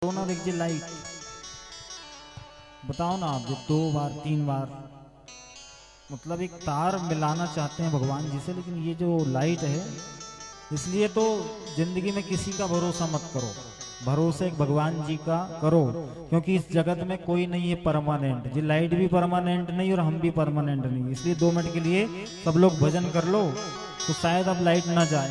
दोनों देखिए लाइट बताओ ना आप, जो 2 बार 3 बार मतलब एक तार मिलाना चाहते हैं भगवान जी से, लेकिन ये जो लाइट है, इसलिए तो जिंदगी में किसी का भरोसा मत करो, भरोसा एक भगवान जी का करो, क्योंकि इस जगत में कोई नहीं है परमानेंट। जी लाइट भी परमानेंट नहीं और हम भी परमानेंट नहीं, इसलिए 2 मिनट के लिए सब लोग भजन कर लो तो शायद अब लाइट ना जाए।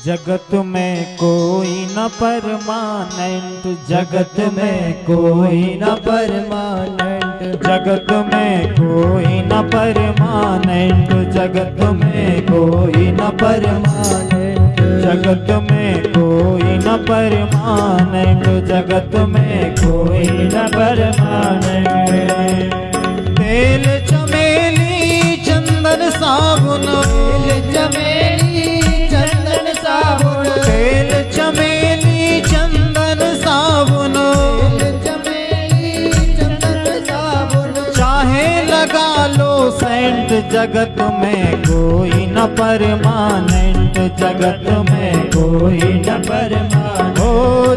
जगत में कोई न परमानेंट, जगत में कोई न परमानेंट, जगत में कोई न परमानेंट, जगत में कोई न परमानेंट, जगत में कोई न परमानेंट, जगत में कोई न परमानेंट। तेल चमेली चंदन साबुन, तेल चमेली चंदन साबुन, तेल चमेली चंदन साबुन, तेल चमेली चंदन साबुन, चाहे लगा लो सेंट, जगत में कोई न परमानेंट, जगत में कोई न परमानेंट, ओ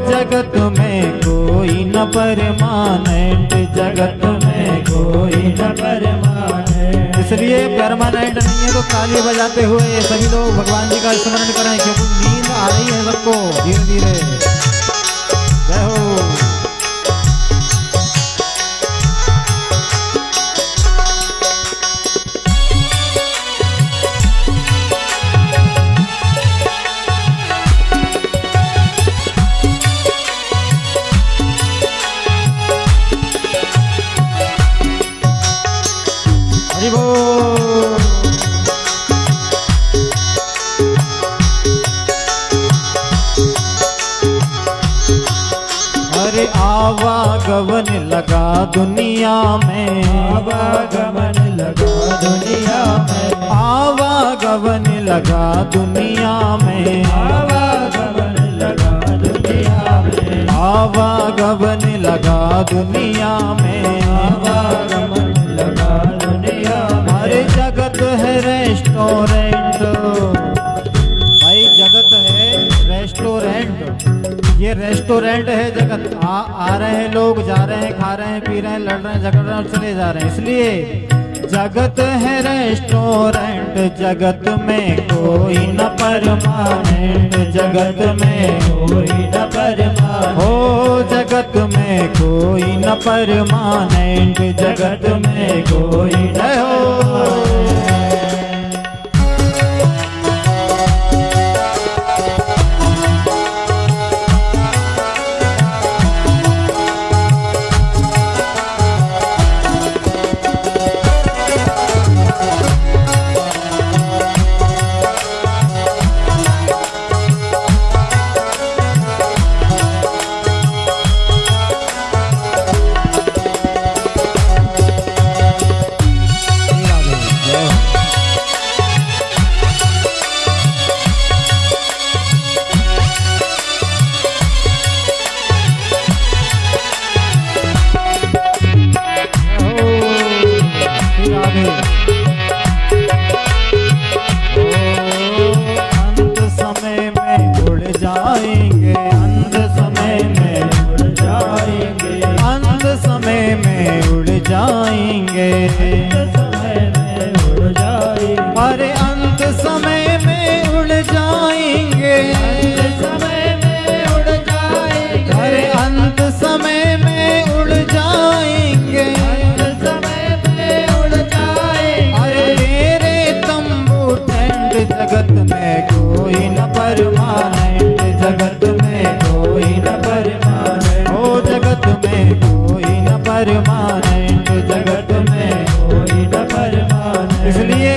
जगत में कोई न परमानेंट, जगत में कोई न परमानेंट। इसलिए परमानेंट नहीं है तो ताली बजाते हुए सभी लोग भगवान जी का स्मरण करें, क्योंकि नींद आ रही है सबको धीरे धीरे। जय हो। हरि बोल। अरे आवागमन लगा दुनिया में, आवागमन लगा दुनिया में, आवागमन लगा दुनिया में, आवागमन लगा दुनिया में, आवागमन लगा दुनिया में, आवागमन लगा दुनिया में। अरे जगत है रेस्टोरेंट, भाई जगत है रेस्टोरेंट, ये रेस्टोरेंट है जगत। आ रहे हैं लोग, जा रहे हैं, खा रहे हैं, पी रहे हैं, लड़ रहे हैं, झगड़ रहे हैं और चले जा रहे हैं, इसलिए जगत है रेस्टोरेंट, जगत में कोई न परमानेंट, जगत में कोई न परमानेंट, हो जगत में कोई न परमानेंट, जगत में कोई न हो। अंत समय में उड़ जाएंगे, अंत समय में उड़ जाएंगे, अंत समय में उड़ जाएंगे, अंत समय में उड़ जाएंगे, अरे अंत समय में उड़ जाएंगे, अंत समय में उड़ जाएंगे, अरे अंत समय में उड़ जाएंगे, अंत समय में उड़ जाएंगे। अरे मेरे तंबू टेंट, जगत में कोई न परमानेंट, जगत में कोई न परमानेंट, ओ जगत में कोई न परमानेंट, जगत में कोई न परमानेंट। इसलिए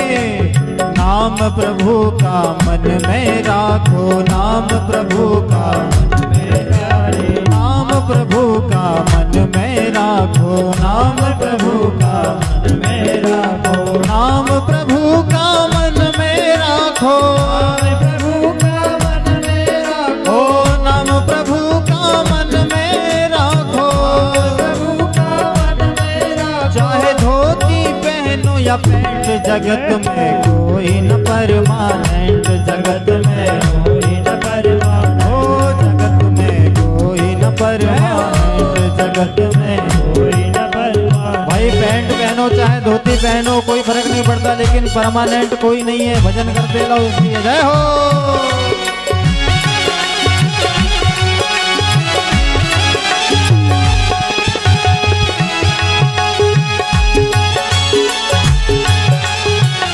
नाम प्रभु का मन में राखो, नाम प्रभु का मन में राखो, नाम प्रभु का मन में राखो, नाम प्रभु का मन में राखो, नाम प्रभु का मन में राखो, प्रभु का मन में राखो, नाम प्रभु का मन में राखो, प्रभु का मन में राखो। चाहे धोती पहनो या पैंट, जगत में कोई न परमानेंट, जगत में कोई न परमानेंट, ओ जगत में कोई जगत में कोई न परमानेंट। भाई पैंट पहनो चाहे धोती पहनो कोई फर्क नहीं पड़ता, लेकिन परमानेंट कोई नहीं है। भजन करते रहो, इसलिए जय हो।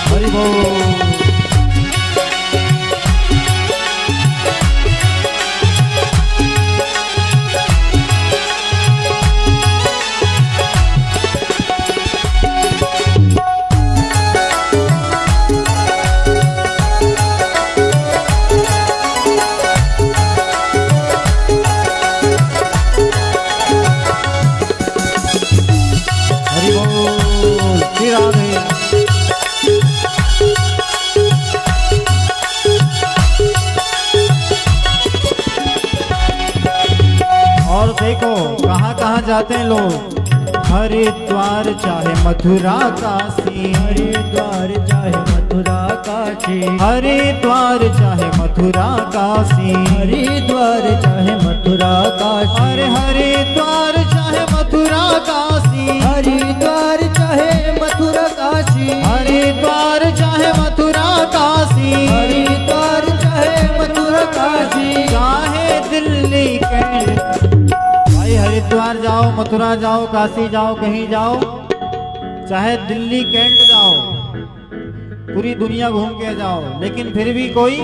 हरि बोल। और देखो कहाँ कहाँ जाते हैं लोग, हरिद्वार चाहे मथुरा काशी, हरिद्वार चाहे मथुरा काशी, हरिद्वार चाहे मथुरा काशी, हरिद्वार चाहे मथुरा काशी, अरे हरिद्वार चाहे मथुरा काशी, हरिद्वार चाहे मथुरा काशी, हरिद्वार चाहे मथुरा काशी, हरिद्वार चाहे मथुरा काशी, चाहे दिल्ली कैंट। भाई हरिद्वार जाओ, मथुरा जाओ, काशी जाओ, कहीं जाओ, चाहे दिल्ली कैंट जाओ, पूरी दुनिया घूम के जाओ, लेकिन फिर भी कोई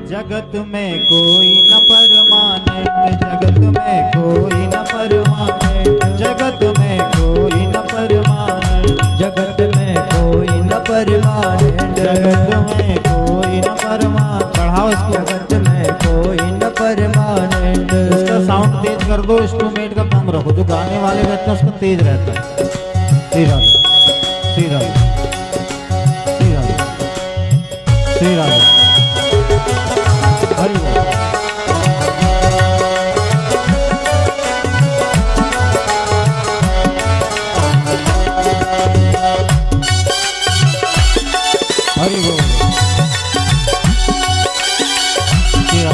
जगत में कोई न परमानेंट, जगत में कोई न परमानेंट, जगत में कोई न परमानेंट, जगत में कोई न परमानेंट, जगत में कोई न परमानेंट। बढ़ाओ इसको, जगत में कोई न परमानेंट। इसका साउंड तेज कर दो, इंस्ट्रूमेंट का कम रखो, जो गाने वाले रहते हैं उसका तेज रहता है। सीधा सीधा सीधा सीधा। हरि बोल। हरि बोल। सीधा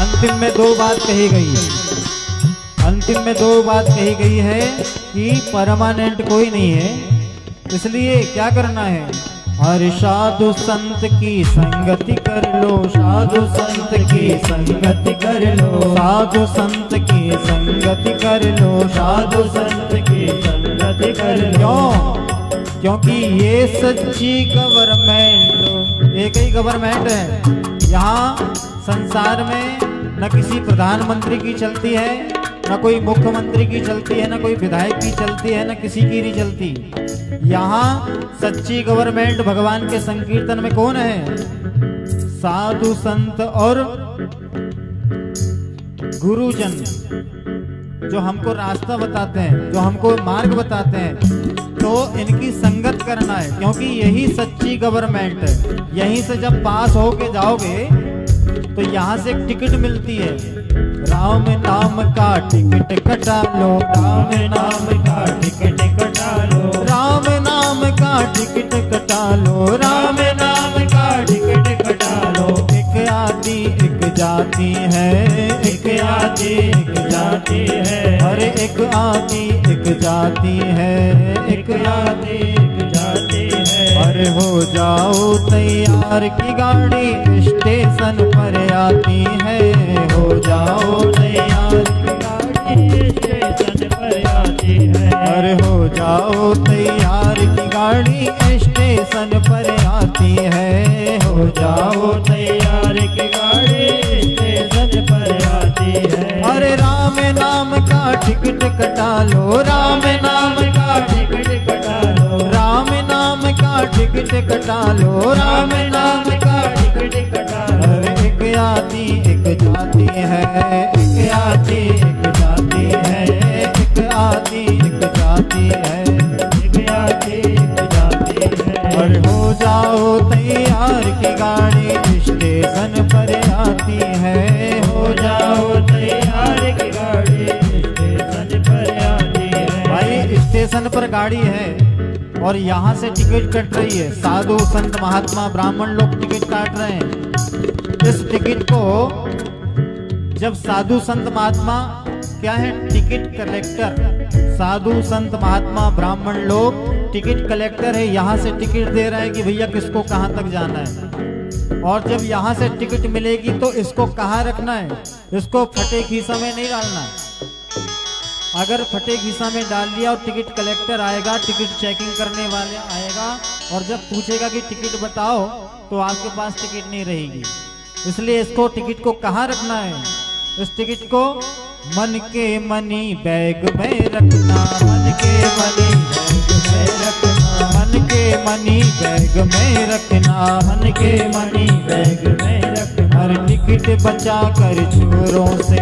अंतिम में दो बात कही गई है, अंतिम में दो बात कही गई है कि परमानेंट कोई नहीं है। इसलिए क्या करना है, हर साधु संत की संगति कर लो, साधु संत की संगति कर लो, साधु संत की संगति कर लो, साधु संत की संगति कर लो। क्योंकि ये सच्ची गवर्नमेंट, एक ही गवर्नमेंट है यहाँ संसार में। न किसी प्रधानमंत्री की चलती है, न कोई मुख्यमंत्री की चलती है, न कोई विधायक की चलती है, न किसी की नहीं चलती। यहाँ सच्ची गवर्नमेंट भगवान के संकीर्तन में कौन है, साधु संत और गुरुजन, जो हमको रास्ता बताते हैं, जो हमको मार्ग बताते हैं। तो इनकी संगत करना है, क्योंकि यही सच्ची गवर्नमेंट है। यहीं से जब पास होके जाओगे तो यहाँ से एक टिकट मिलती है, राम नाम का टिकट कटा लो, राम नाम का टिकट कटा लो, राम नाम का टिकट कटा लो, राम नाम का टिकट कटा लो। एक आदि एक जाति है, एक आदि एक जाति है, अरे एक आदि एक जाति है, एक आदि एक जाति है। अरे हो जाओ तैयार की गाड़ी स्टेशन पर आती है, हो जाओ तैयार की गाड़ी स्टेशन पर आती है, अरे हो जाओ तैयार की गाड़ी स्टेशन पर आती है, हो जाओ तैयार की गाड़ी स्टेशन पर आती है। अरे राम नाम का टिकट कटा लो, राम नाम का टिकट कटा लो, राम नाम का टिकट कटा लो, राम नाम का टिकट कटा लो। एक आदि एक स्टेशन पर गाड़ी है और यहाँ से टिकट कट रही है, साधु संत महात्मा ब्राह्मण लोग टिकट काट रहे हैं। इस टिकट को जब साधु संत महात्मा क्या है, टिकट कलेक्टर, साधु संत महात्मा ब्राह्मण लोग टिकट कलेक्टर है, यहाँ से टिकट दे रहा है कि भैया किसको कहाँ तक जाना है। और जब यहाँ से टिकट मिलेगी तो इसको कहाँ रखना है, इसको फटे खीसा में नहीं डालना है। अगर फटे खीसा में डाल दिया और टिकट कलेक्टर आएगा, टिकट चेकिंग करने वाले आएगा और जब पूछेगा कि टिकट बताओ तो आपके पास टिकट नहीं रहेगी। इसलिए इसको टिकट को कहाँ रखना है, इस टिकट को मन के मनी बैग में रखना, मन के मनी बैग में रखना, मन के मनी बैग में रखना, मन के मनी बैग में रखना। हर टिकट बचा कर चोरों से,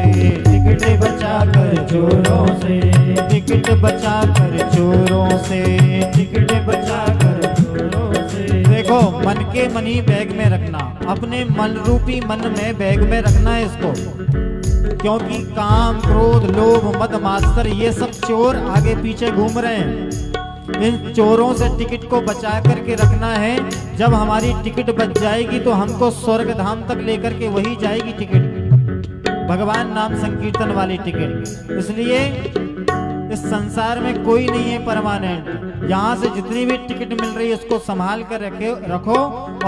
टिकट बचा कर चोरों से, टिकट बचा कर चोरों से, टिकट बचा कर चोरों से। देखो, मन के मनी बैग में रखना, अपने मन रूपी मन में बैग में रखना है इसको, क्योंकि काम क्रोध लोभ मद मात्सर ये सब चोर आगे पीछे घूम रहे हैं। इन चोरों से टिकट को बचा करके रखना है। जब हमारी टिकट बच जाएगी तो हमको स्वर्ग धाम तक लेकर के वही जाएगी टिकट, भगवान नाम संकीर्तन वाली टिकट। इसलिए इस संसार में कोई नहीं है परमानेंट। यहाँ से जितनी भी टिकट मिल रही है उसको संभाल कर रखो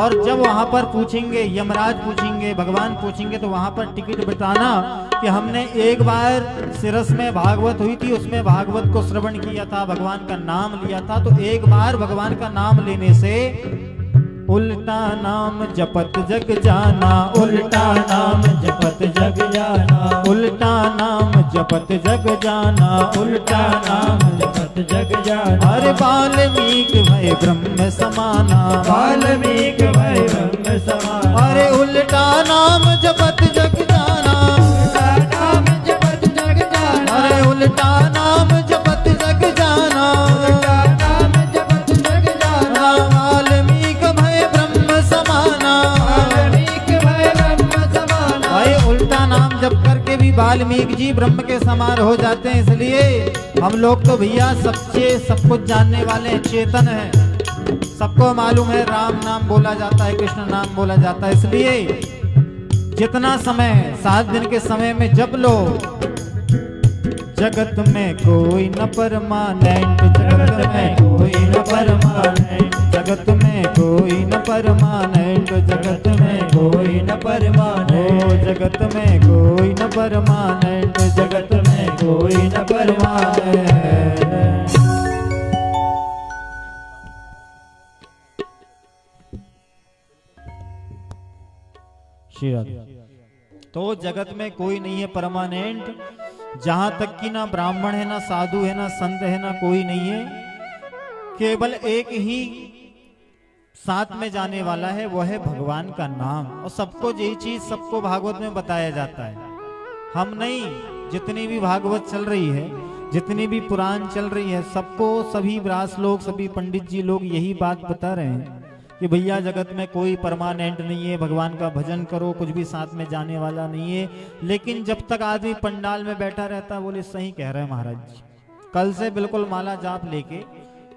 और जब वहां पर पूछेंगे, यमराज पूछेंगे, भगवान पूछेंगे, तो वहां पर टिकट बताना कि हमने एक बार सिरस में भागवत हुई थी, उसमें भागवत को श्रवण किया था, भगवान का नाम लिया था। तो एक बार भगवान का नाम लेने से उल्टा नाम जपत जग जाना, उल्टा नाम जपत जग जाना, उल्टा नाम जपत जग जाना, उल्टा नाम जपत जग जाना। अरे वाल्मीकि भय ब्रह्म समाना, वाल्मीकि भय ब्रह्म समाना। अरे उल्टा नाम जपत जग जाना, उल्टा नाम जपत जग जाना। अरे उल्टा नाम जपत जग जाना, उल्टा नाम जपत जग जाना। वाल्मीकि भय ब्रह्म समाना, वाल्मीकि भय ब्रह्म समाना। भाई उल्टा नाम जप करके भी वाल्मीकि जी ब्रह्म के समान हो जाते हैं। इसलिए हम लोग तो भैया सबसे सब कुछ जानने वाले हैं, चेतन हैं, सबको मालूम है राम नाम बोला जाता है, कृष्ण नाम बोला जाता है। इसलिए जितना समय है 7 दिन के समय में जब लो, जगत में कोई न परमानेंट, जगत में कोई न परमानेंट, जगत में कोई न परमानेंट, जगत में कोई न परमानेंट, ओ जगत में कोई न परमानेंट, जगत में कोई न परमानेंट। तो जगत में कोई नहीं है परमानेंट, जहां तक कि ना ब्राह्मण है, ना साधु है, ना संत है, ना कोई नहीं है। केवल एक ही साथ में जाने वाला है, वो है भगवान का नाम। और सबको यही चीज सबको भागवत में बताया जाता है। हम नहीं, जितनी भी भागवत चल रही है, जितनी भी पुराण चल रही है, सबको सभी व्यास लोग, सभी पंडित जी लोग यही बात बता रहे हैं कि भैया जगत में कोई परमानेंट नहीं है, भगवान का भजन करो, कुछ भी साथ में जाने वाला नहीं है। लेकिन जब तक आदमी पंडाल में बैठा रहता, बोले सही कह रहे हैं महाराज जी, कल से बिल्कुल माला जाप लेके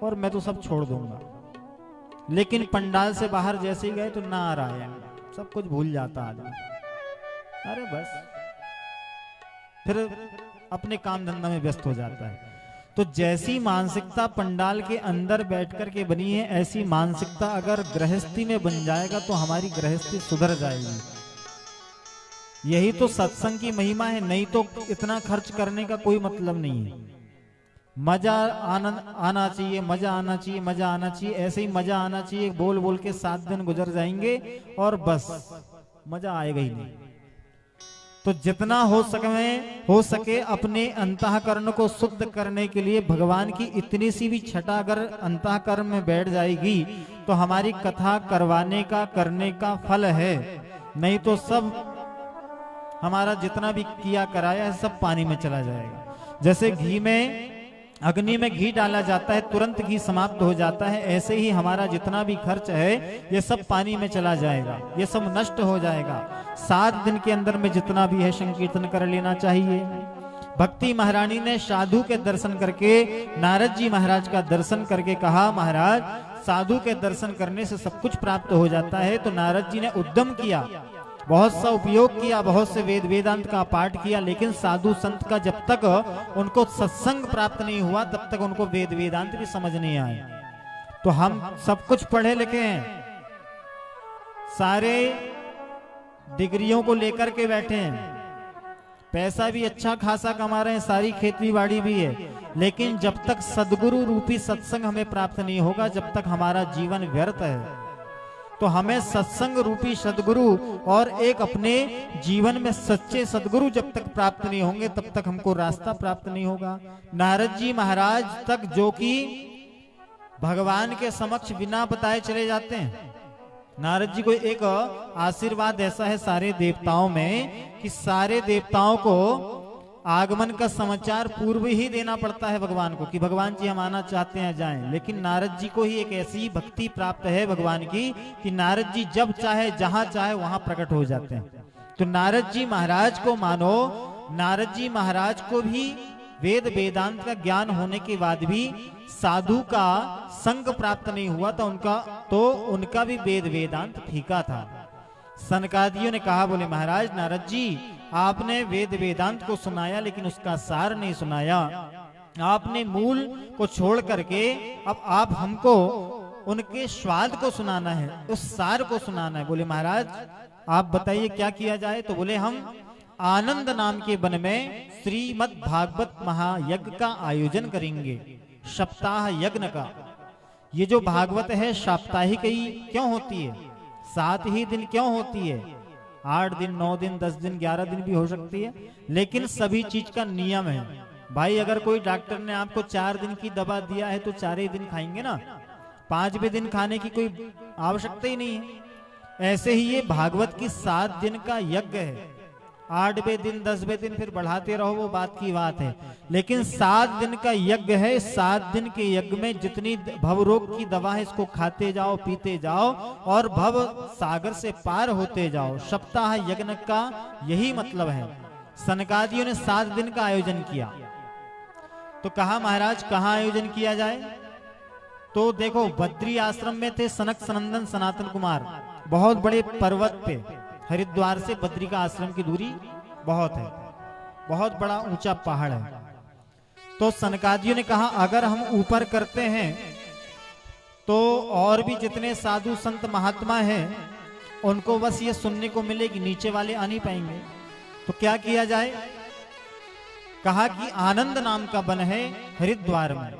और मैं तो सब छोड़ दूंगा। लेकिन पंडाल से बाहर जैसे ही गए तो नारायण, सब कुछ भूल जाता आदमी। अरे बस फिर अपने काम धंधा में व्यस्त हो जाता है। तो जैसी मानसिकता पंडाल के अंदर बैठकर के बनी है, ऐसी मानसिकता अगर गृहस्थी में बन जाएगा तो हमारी गृहस्थी सुधर जाएगी। यही तो सत्संग की महिमा है। नहीं तो इतना खर्च करने का कोई मतलब नहीं है। मजा आनंद आना चाहिए, मजा आना चाहिए, मजा आना चाहिए, ऐसे ही मजा आना चाहिए। बोल बोल के 7 दिन गुजर जाएंगे और बस मजा आएगा ही नहीं। तो जितना हो सके अपने अंतःकरण को शुद्ध करने के लिए भगवान की इतनी सी भी छटा अगर अंतःकरण में बैठ जाएगी तो हमारी कथा करवाने का, करने का फल है। नहीं तो सब हमारा जितना भी किया कराया है सब पानी में चला जाएगा। जैसे घी में, अग्नि में घी डाला जाता है, तुरंत घी समाप्त हो जाता है, ऐसे ही हमारा जितना भी खर्च है ये सब पानी में चला जाएगा, ये सब नष्ट हो जाएगा। 7 दिन के अंदर में जितना भी है संकीर्तन कर लेना चाहिए। भक्ति महारानी ने साधु के दर्शन करके नारद जी महाराज का दर्शन करके कहा, महाराज साधु के दर्शन करने से सब कुछ प्राप्त हो जाता है। तो नारद जी ने उद्यम किया, बहुत सा उपयोग किया, बहुत से वेद वेदांत का पाठ किया, लेकिन साधु संत का जब तक उनको सत्संग प्राप्त नहीं हुआ तब तक उनको वेद वेदांत भी समझ नहीं आए। तो हम सब कुछ पढ़े लिखे हैं, सारे डिग्रियों को लेकर के बैठे हैं, पैसा भी अच्छा खासा कमा रहे हैं, सारी खेती बाड़ी भी है, लेकिन जब तक सदगुरु रूपी सत्संग हमें प्राप्त नहीं होगा, जब तक हमारा जीवन व्यर्थ है। तो हमें सत्संग रूपी सदगुरु और एक अपने जीवन में सच्चे सदगुरु जब तक प्राप्त नहीं होंगे तब तक हमको रास्ता प्राप्त नहीं होगा। नारद जी महाराज तक जो कि भगवान के समक्ष बिना बताए चले जाते हैं। नारद जी को एक आशीर्वाद ऐसा है सारे देवताओं में कि सारे देवताओं को आगमन का समाचार पूर्व ही देना पड़ता है भगवान को कि भगवान जी हम आना चाहते हैं जाएं, लेकिन नारद जी को ही एक ऐसी भक्ति प्राप्त है भगवान की कि नारद जी जब चाहे जहां चाहे वहां प्रकट हो जाते हैं। तो नारद जी महाराज को मानो, नारद जी महाराज को भी वेद वेदांत का ज्ञान होने के बाद भी साधु का संग प्राप्त नहीं हुआ तो उनका भी वेद वेदांत फीका था। सनकादियों ने कहा, बोले महाराज नारद जी आपने वेद वेदांत को सुनाया लेकिन उसका सार नहीं सुनाया, आपने मूल को छोड़ करके अब आप हमको उनके स्वाद को सुनाना है, उस सार को सुनाना है। बोले महाराज आप बताइए क्या किया जाए। तो बोले हम आनंद नाम के वन में श्रीमद् भागवत महायज्ञ का आयोजन करेंगे, सप्ताह यज्ञ का। ये जो भागवत है साप्ताहिक ही क्यों होती है, 7 ही दिन क्यों होती है, 8 दिन 9 दिन 10 दिन 11 दिन भी हो सकती है, लेकिन सभी चीज का नियम है। भाई अगर कोई डॉक्टर ने आपको 4 दिन की दवा दिया है तो 4 ही दिन खाएंगे ना, 5वें दिन खाने की कोई आवश्यकता ही नहीं है। ऐसे ही ये भागवत की 7 दिन का यज्ञ है, 8वें दिन 10वें दिन फिर बढ़ाते रहो वो बात की बात है, लेकिन 7 दिन का यज्ञ है। 7 दिन के यज्ञ में जितनी भव रोग की दवा है इसको खाते जाओ पीते जाओ और भव सागर से पार होते जाओ। सप्ताह यज्ञ का यही मतलब है। सनकादियों ने 7 दिन का आयोजन किया। तो कहा महाराज कहाँ आयोजन किया जाए। तो देखो बद्री आश्रम में थे सनक सनंदन सनातन कुमार, बहुत बड़े पर्वत पे, हरिद्वार से बद्री का आश्रम की दूरी बहुत है, बहुत बड़ा ऊंचा पहाड़ है। तो सनकादियों ने कहा अगर हम ऊपर करते हैं तो और भी जितने साधु संत महात्मा हैं उनको बस ये सुनने को मिलेगी, नीचे वाले आ नहीं पाएंगे। तो क्या किया जाए। कहा कि आनंद नाम का वन है हरिद्वार में,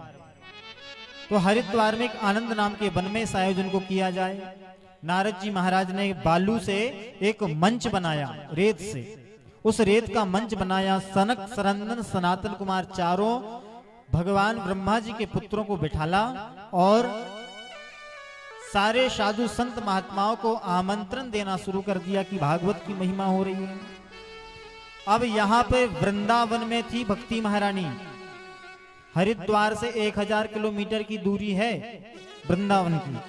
तो हरिद्वार में एक आनंद नाम के वन में इस आयोजन को किया जाए। नारद जी महाराज ने बालू से एक मंच बनाया, रेत से, उस रेत का मंच बनाया। सनक सनंदन सनातन कुमार चारों भगवान ब्रह्मा जी के पुत्रों को बिठाला और सारे साधु संत महात्माओं को आमंत्रण देना शुरू कर दिया कि भागवत की महिमा हो रही है। अब यहाँ पे वृंदावन में थी भक्ति महारानी, हरिद्वार से 1000 किलोमीटर की दूरी है वृंदावन की।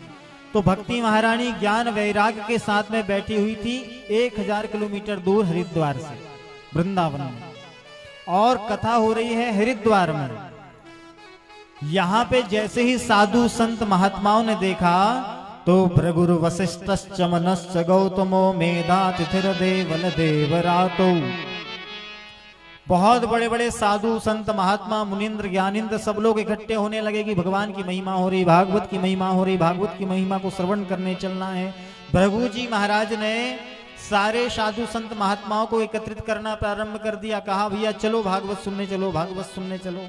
तो भक्ति महारानी ज्ञान वैराग्य के साथ में बैठी हुई थी 1000 किलोमीटर दूर हरिद्वार से वृंदावन में, और कथा हो रही है हरिद्वार में। यहाँ पे जैसे ही साधु संत महात्माओं ने देखा तो भृगुरु वशिष्ठश्च मनश्च गौतमो मेधातिथिर देवल देवरातो, बहुत बड़े बड़े साधु संत महात्मा मुनिंद्र ज्ञानिंद्र सब लोग इकट्ठे होने लगे कि भगवान की महिमा हो रही, भागवत की महिमा हो रही, भागवत की महिमा को श्रवण करने चलना है। भृगु जी महाराज ने सारे साधु संत महात्माओं को एकत्रित करना प्रारंभ कर दिया। कहा भैया चलो भागवत सुनने चलो, भागवत सुनने चलो।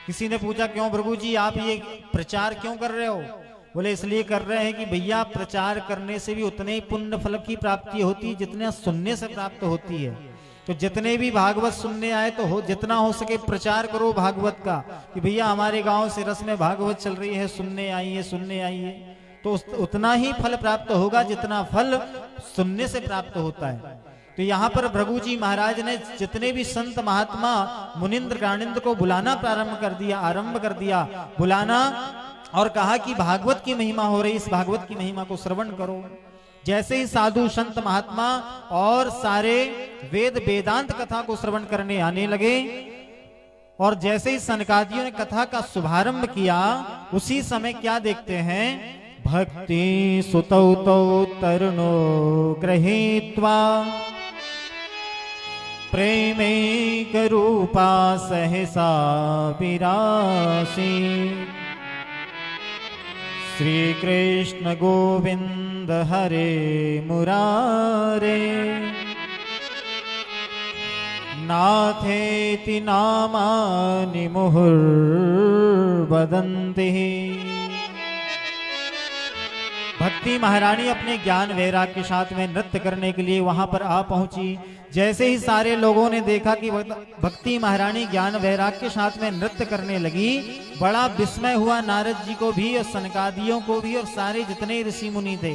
किसी ने पूछा क्यों भृगु जी आप ये प्रचार क्यों कर रहे हो। बोले इसलिए कर रहे हैं कि भैया प्रचार करने से भी उतने ही पुण्य फल की प्राप्ति होती है जितने सुनने से प्राप्त होती है। तो जितने भी भागवत सुनने आए तो जितना हो सके प्रचार करो भागवत का कि भैया हमारे गांव से रस में भागवत चल रही है, सुनने आइए सुनने आइए। तो उतना ही फल प्राप्त होगा जितना फल सुनने से प्राप्त होता है। तो यहाँ पर भृगु जी महाराज ने जितने भी संत महात्मा मुनिंद्र ज्ञानिंद्र को बुलाना प्रारंभ कर दिया, आरंभ कर दिया बुलाना, और कहा कि भागवत की महिमा हो रही, इस भागवत की महिमा को श्रवण करो। जैसे ही साधु संत महात्मा और सारे वेद वेदांत कथा को श्रवण करने आने लगे और जैसे ही सनकादियों ने कथा का शुभारंभ किया, उसी समय क्या देखते हैं, भक्ति सुतौ तौ तरुणो गृहीत्वा प्रेमैक रूपा सहसा विरासी श्री कृष्ण गोविंद हरे मुरारे नाथेति नामानि मुहुर्वदन्ति। भक्ति महारानी अपने ज्ञान वैराग के साथ में नृत्य करने के लिए वहां पर आ पहुंची। जैसे ही सारे लोगों ने देखा कि भक्ति महारानी ज्ञान वैराग के साथ में नृत्य करने लगी, बड़ा विस्मय हुआ नारद जी को भी और सनकादियों को भी और सारे जितने ऋषि मुनि थे।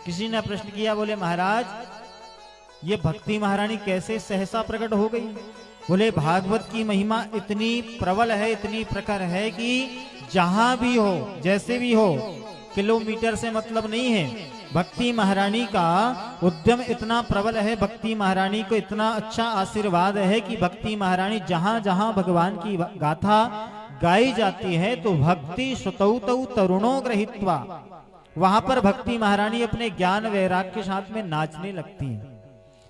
किसी ने प्रश्न किया, बोले महाराज ये भक्ति महारानी कैसे सहसा प्रकट हो गई? बोले भागवत की महिमा इतनी प्रबल है, इतनी प्रखर है कि जहां भी हो, जैसे भी हो, किलोमीटर से मतलब नहीं है। भक्ति महारानी का उद्यम इतना प्रबल है, भक्ति महारानी को इतना अच्छा आशीर्वाद है कि भक्ति महारानी जहां जहां भगवान की गाथा गाई जाती है तो भक्ति श्रुतौ तौ तरुणो गृहीत्वा, वहां पर भक्ति महारानी अपने ज्ञान वैराग के साथ में नाचने लगती है।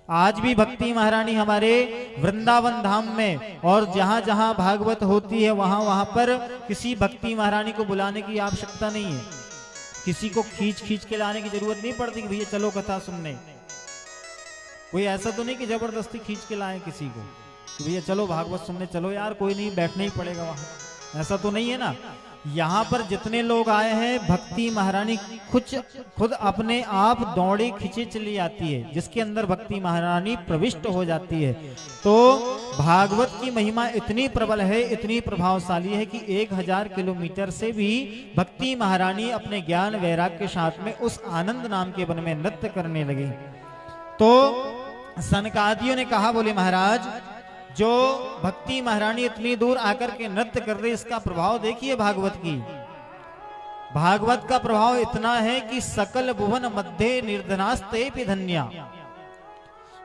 आज भी भक्ति महारानी हमारे वृंदावन धाम में और जहां जहां भागवत होती है वहां वहां पर किसी भक्ति महारानी को बुलाने की आवश्यकता नहीं है। किसी को खींच खींच के लाने की जरूरत नहीं पड़ती कि भैया चलो कथा सुनने। कोई ऐसा तो नहीं कि जबरदस्ती खींच के लाए किसी को कि भैया चलो भागवत सुनने चलो यार, कोई नहीं, बैठना ही पड़ेगा वहां, ऐसा तो नहीं है ना। यहाँ पर जितने लोग आए हैं भक्ति महारानी खुद अपने आप दौड़े खींचे चली आती है, जिसके अंदर भक्ति महारानी प्रविष्ट हो जाती है। तो भागवत की महिमा इतनी प्रबल है, इतनी प्रभावशाली है कि 1000 किलोमीटर से भी भक्ति महारानी अपने ज्ञान वैराग के साथ में उस आनंद नाम के वन में नृत्य करने लगी। तो सनकादियों ने कहा, बोले महाराज जो भक्ति महारानी इतनी दूर आकर के नृत्य कर रही, इसका प्रभाव देखिए भागवत की। भागवत का प्रभाव इतना है कि सकल भुवन मध्य निर्धनास्ते धन्या।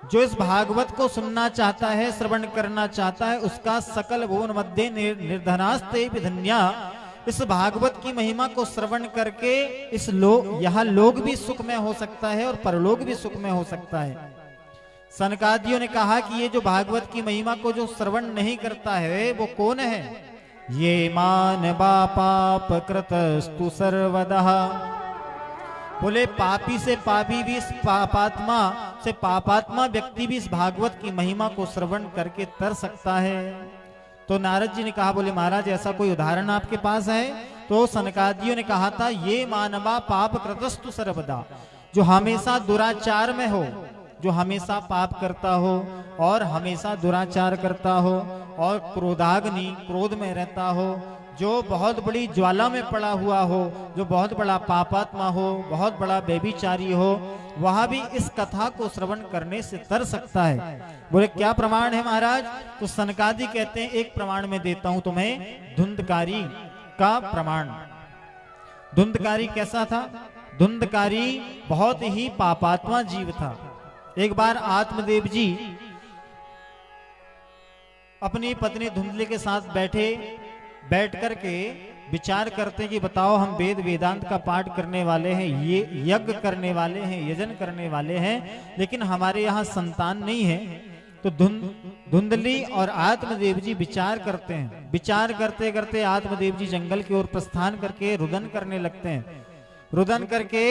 जो इस भागवत को सुनना चाहता है, श्रवण करना चाहता है, उसका सकल भुवन मध्य निर्धनास्ते धन्या। इस भागवत की महिमा को श्रवण करके यहाँ लोग भी सुखमय हो सकता है और परलोक भी सुखमय हो सकता है। सनकादियों ने कहा कि ये जो भागवत की महिमा को जो श्रवण नहीं करता है वो कौन है? ये मानवा पाप कृतस्तु सर्वदा। बोले पापी से पापी भी, इस पापात्मा से पापात्मा व्यक्ति भी इस भागवत की महिमा को श्रवण करके तर सकता है। तो नारद जी ने कहा, बोले महाराज ऐसा कोई उदाहरण आपके पास है? तो सनकादियों ने कहा था, ये मानवा पाप कृतस्तु सर्वदा, जो हमेशा दुराचार में हो, जो हमेशा पाप करता हो और हमेशा दुराचार करता हो और क्रोधाग्नि, क्रोध में रहता हो, जो बहुत बड़ी ज्वाला में पड़ा हुआ हो, जो बहुत बड़ा पापात्मा हो, बहुत बड़ा व्यभिचारी हो, वह भी इस कथा को श्रवण करने से तर सकता है। बोले क्या प्रमाण है महाराज? तो सनकादि कहते हैं एक प्रमाण में देता हूं तुम्हें, धुंधकारी का प्रमाण। धुंधकारी कैसा था? धुंधकारी बहुत ही पापात्मा जीव था। एक बार आत्मदेव जी अपनी पत्नी धुंधली के साथ बैठ करके विचार करते हैं कि बताओ हम वेद वेदांत का पाठ करने वाले हैं, ये यज्ञ करने वाले हैं, यजन करने वाले हैं, लेकिन हमारे यहाँ संतान नहीं है। तो धुंधली और आत्मदेव जी विचार करते हैं। विचार करते करते आत्मदेव जी जंगल की ओर प्रस्थान करके रुदन करने लगते हैं। रुदन करके